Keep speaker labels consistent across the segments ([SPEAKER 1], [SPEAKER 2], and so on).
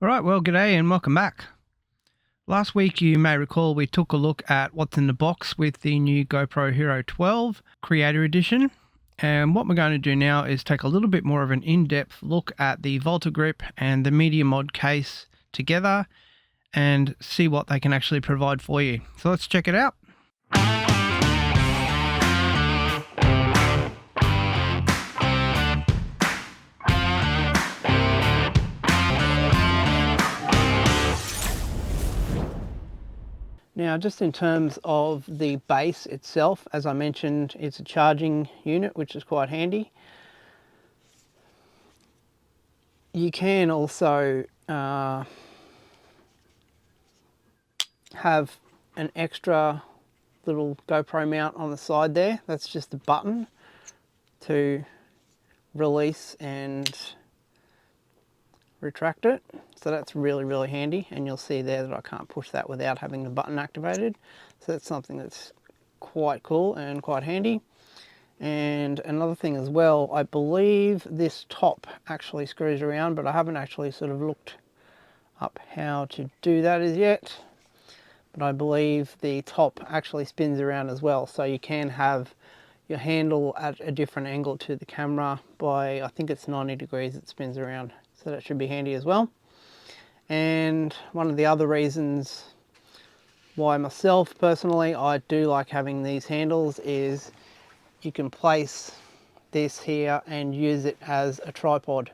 [SPEAKER 1] Alright, well, g'day and welcome back. Last week, you may recall, we took a look at what's in the box with the new GoPro Hero 12 Creator Edition. And what we're going to do now is take a little bit more of an in-depth look at the Volta grip and the Media Mod case together and see what they can actually provide for you. So let's check it out. Now, just in terms of the base itself, as I mentioned, it's a charging unit, which is quite handy. You can also have an extra little GoPro mount on the side there. That's just a button to release and retract it. So that's really handy, and you'll see there that I can't push that without having the button activated. So that's something that's quite cool and quite handy. And another thing as well, I believe this top actually screws around, but I haven't actually sort of looked up how to do that as yet. But I believe the top actually spins around as well, so you can have your handle at a different angle to the camera by, I think it's 90 degrees it spins around, so that should be handy as well. And one of the other reasons why myself personally I do like having these handles is you can place this here and use it as a tripod.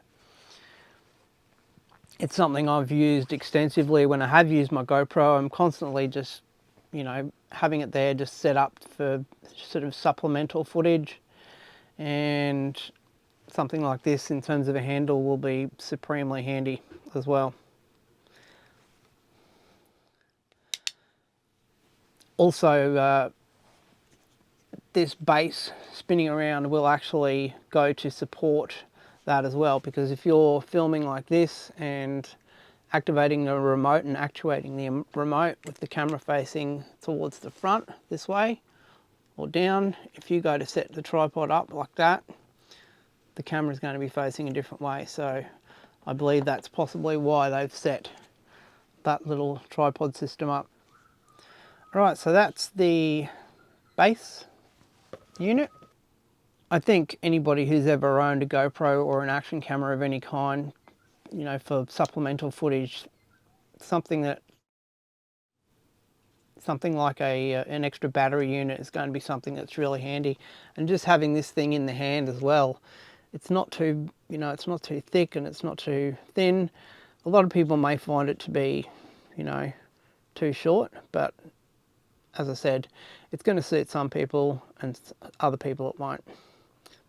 [SPEAKER 1] It's something I've used extensively when I have used my GoPro. I'm constantly just, you know, having it there just set up for sort of supplemental footage, and something like this in terms of a handle will be supremely handy as well. Also, this base spinning around will actually go to support that as well, because if you're filming like this and activating the remote and actuating the remote with the camera facing towards the front this way or down, if you go to set the tripod up like that, the camera is going to be facing a different way. So I believe that's possibly why they've set that little tripod system up. Alright, so that's the base unit. I think anybody who's ever owned a GoPro or an action camera of any kind, you know, for supplemental footage, something like an extra battery unit is going to be something that's really handy. And just having this thing in the hand as well, it's not too, you know, it's not too thick and it's not too thin. A lot of people may find it to be, you know, too short, but as I said, it's going to suit some people and other people it won't.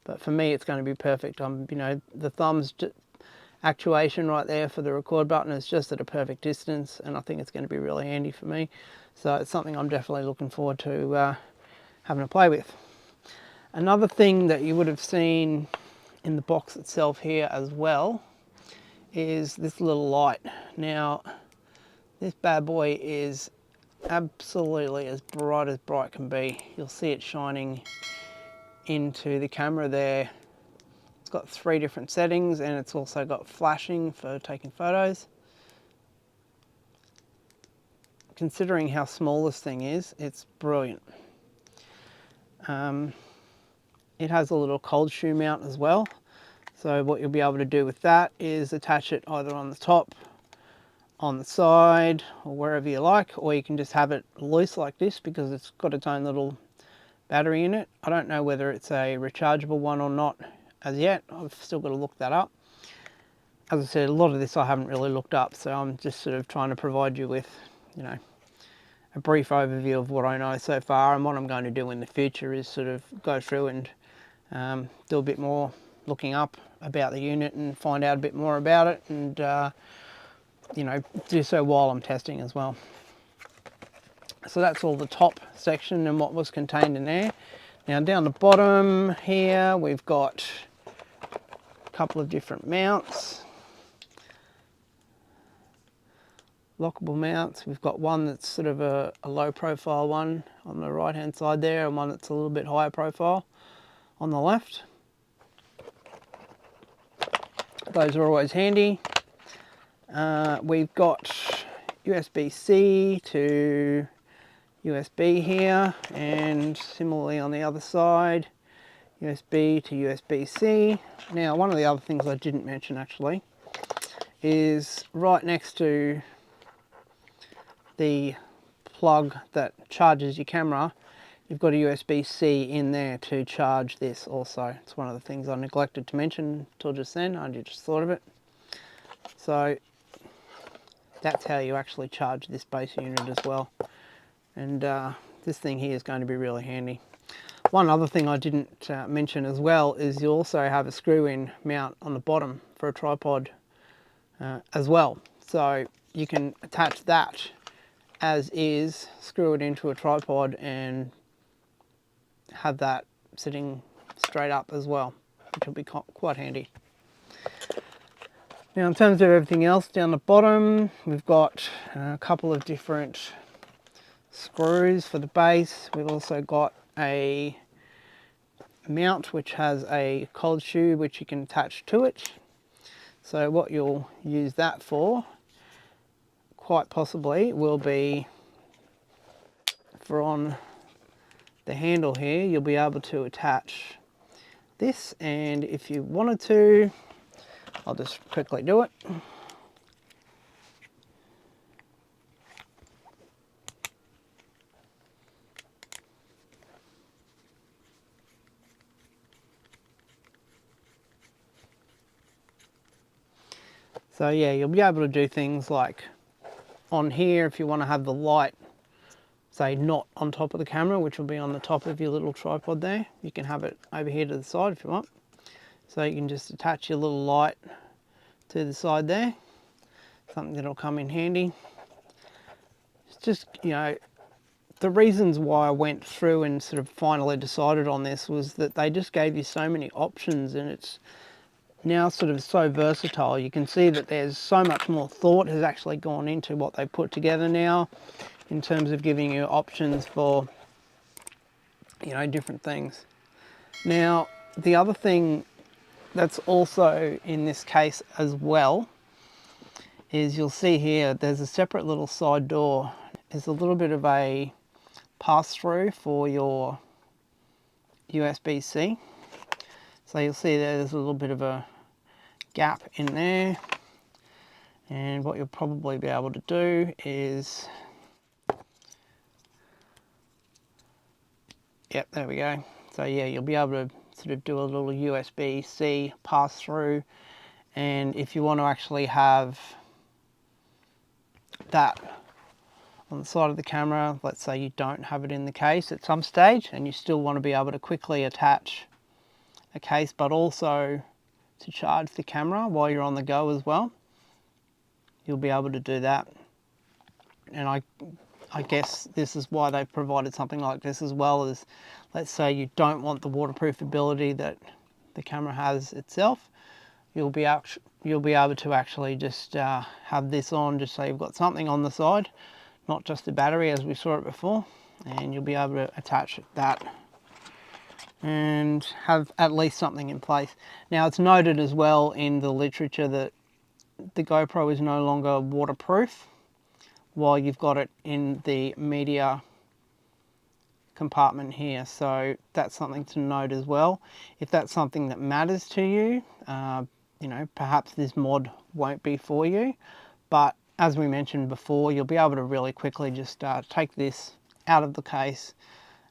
[SPEAKER 1] But for me, it's going to be perfect. You know, the thumb's actuation right there for the record button is just at a perfect distance, and I think it's going to be really handy for me. So it's something I'm definitely looking forward to having a play with. Another thing that you would have seen in the box itself here as well is this little light. Now, this bad boy is absolutely as bright can be. You'll see it shining into the camera there. It's got 3 different settings, and it's also got flashing for taking photos. Considering how small this thing is, it's brilliant. It has a little cold shoe mount as well. So what you'll be able to do with that is attach it either on the top, on the side, or wherever you like, or you can just have it loose like this because it's got its own little battery in it. I don't know whether it's a rechargeable one or not as yet. I've still got to look that up. As I said, a lot of this I haven't really looked up, so I'm just sort of trying to provide you with, you know, a brief overview of what I know so far, and what I'm going to do in the future is sort of go through and do a bit more looking up about the unit and find out a bit more about it, and you know, do so while I'm testing as well. So that's all the top section and what was contained in there. Now down the bottom here we've got a couple of different mounts, lockable mounts. We've got one that's sort of a low profile one on the right hand side there, and one that's a little bit higher profile on the left. Those are always handy. We've got USB-C to USB here, and similarly on the other side, USB to USB-C. Now, one of the other things I didn't mention actually is right next to the plug that charges your camera, you've got a USB-C in there to charge this also. It's one of the things I neglected to mention till just then. I just thought of it. So that's how you actually charge this base unit as well. And this thing here is going to be really handy. One other thing I didn't mention as well is you also have a screw-in mount on the bottom for a tripod as well. So you can attach that as is, screw it into a tripod and have that sitting straight up as well, which will be quite handy. Now in terms of everything else down the bottom, we've got a couple of different screws for the base. We've also got a mount which has a cold shoe which you can attach to it. So what you'll use that for, quite possibly, will be for on the handle here, you'll be able to attach this, and if you wanted to, I'll just quickly do it. So yeah, you'll be able to do things like on here, if you want to have the light, say not on top of the camera, which will be on the top of your little tripod there, you can have it over here to the side if you want. So you can just attach your little light to the side there, something that'll come in handy. It's just, you know, the reasons why I went through and sort of finally decided on this was that they just gave you so many options, and it's now sort of so versatile. You can see that there's so much more thought has actually gone into what they put together now in terms of giving you options for, you know, different things. Now, the other thing that's also in this case as well is you'll see here there's a separate little side door. There's a little bit of a pass-through for your USB-C. So you'll see there's a little bit of a gap in there, and what you'll probably be able to do is, yep, there we go. So yeah, you'll be able to sort of do a little USB-C pass-through, and if you want to actually have that on the side of the camera, let's say you don't have it in the case at some stage and you still want to be able to quickly attach a case but also to charge the camera while you're on the go as well, you'll be able to do that. And I guess this is why they've provided something like this as well, as let's say you don't want the waterproof ability that the camera has itself, you'll be able to actually just have this on, just so you've got something on the side, not just a battery as we saw it before, and you'll be able to attach that and have at least something in place. Now it's noted as well in the literature that the GoPro is no longer waterproof while you've got it in the media compartment here, so that's something to note as well. If that's something that matters to you, you know, perhaps this mod won't be for you, but as we mentioned before, you'll be able to really quickly just take this out of the case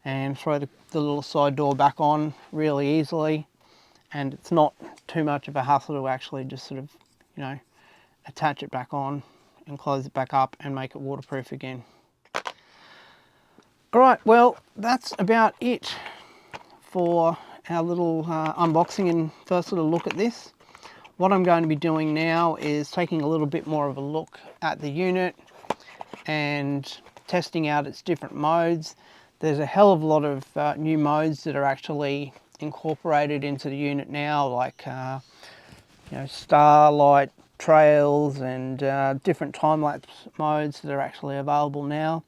[SPEAKER 1] and throw the little side door back on really easily, and it's not too much of a hassle to actually just sort of, you know, attach it back on and close it back up and make it waterproof again. Alright, well that's about it for our little unboxing and first little look at this. What I'm going to be doing now is taking a little bit more of a look at the unit and testing out its different modes. There's a hell of a lot of new modes that are actually incorporated into the unit now, like you know, starlight, trails, and different time-lapse modes that are actually available now.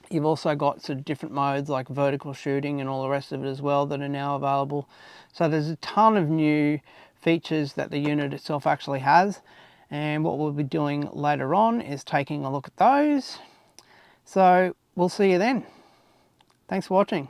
[SPEAKER 1] You've also got sort of different modes like vertical shooting and all the rest of it as well that are now available. So there's a ton of new features that the unit itself actually has, And what we'll be doing later on is taking a look at those. So we'll see you then. Thanks for watching.